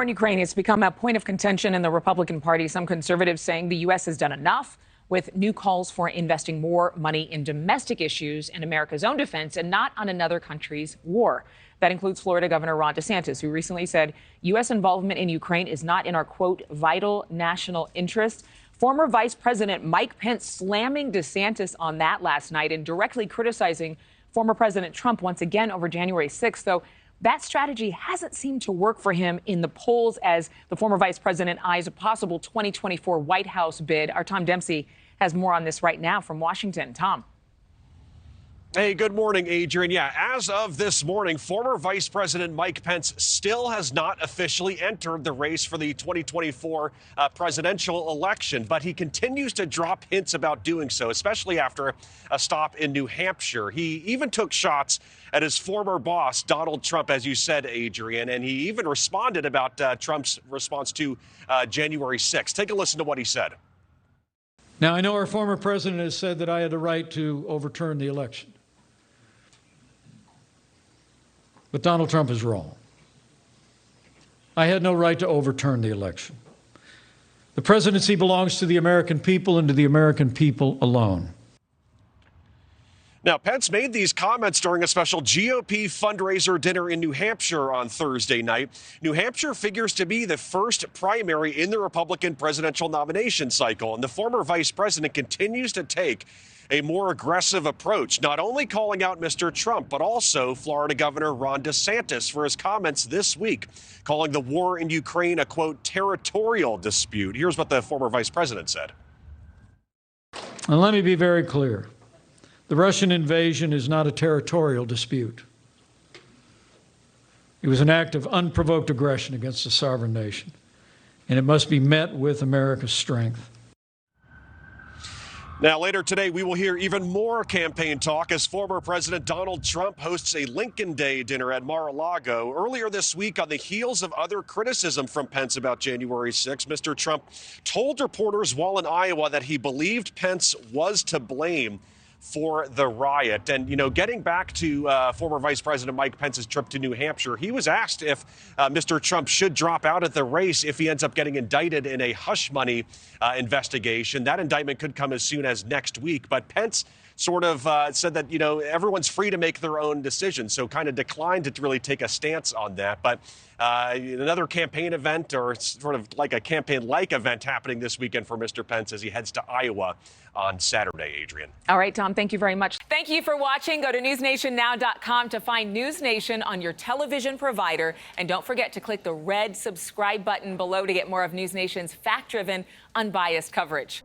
in Ukraine has become a point of contention in the Republican Party. Some conservatives saying the U.S. has done enough, with new calls for investing more money in domestic issues and America's own defense and not on another country's war. That includes Florida Governor Ron DeSantis, who recently said U.S. involvement in Ukraine is not in our, quote, vital national interest. Former Vice President Mike Pence slamming DeSantis on that last night and directly criticizing former President Trump once again over January 6th, though that strategy hasn't seemed to work for him in the polls as the former vice president eyes a possible 2024 White House bid. Our Tom Dempsey has more on this right now from Washington. Tom. Hey, good morning, Adrienne. Yeah, as of this morning, former Vice President Mike Pence still has not officially entered the race for the 2024 presidential election, but he continues to drop hints about doing so, especially after a stop in New Hampshire. He even took shots at his former boss, Donald Trump, as you said, Adrienne, and he even responded about Trump's response to January 6th. Take a listen to what he said. Now, I know our former president has said that I had the right to overturn the election. But Donald Trump is wrong. I had no right to overturn the election. The presidency belongs to the American people and to the American people alone. Now, Pence made these comments during a special GOP fundraiser dinner in New Hampshire on Thursday night. New Hampshire figures to be the first primary in the Republican presidential nomination cycle, and the former vice president continues to take a more aggressive approach, not only calling out Mr. Trump, but also Florida Governor Ron DeSantis for his comments this week, calling the war in Ukraine a, quote, territorial dispute. Here's what the former vice president said. And let me be very clear. The Russian invasion is not a territorial dispute. It was an act of unprovoked aggression against a sovereign nation, and it must be met with America's strength. Now, later today, we will hear even more campaign talk as former President Donald Trump hosts a Lincoln Day dinner at Mar-a-Lago. Earlier this week, on the heels of other criticism from Pence about January 6th, Mr. Trump told reporters while in Iowa that he believed Pence was to blame for the riot. And, you know, getting back to former Vice President Mike Pence's trip to New Hampshire, he was asked if Mr. Trump should drop out of the race if he ends up getting indicted in a hush money investigation. That indictment could come as soon as next week. But Pence sort of said that, you know, everyone's free to make their own decision, so kind of declined to really take a stance on that. But another campaign event, or sort of like a campaign-like event, happening this weekend for Mr. Pence as he heads to Iowa on Saturday, Adrienne. All right, Tom, thank you very much. Thank you for watching. Go to newsnationnow.com to find News Nation on your television provider. And don't forget to click the red subscribe button below to get more of News Nation's fact-driven, unbiased coverage.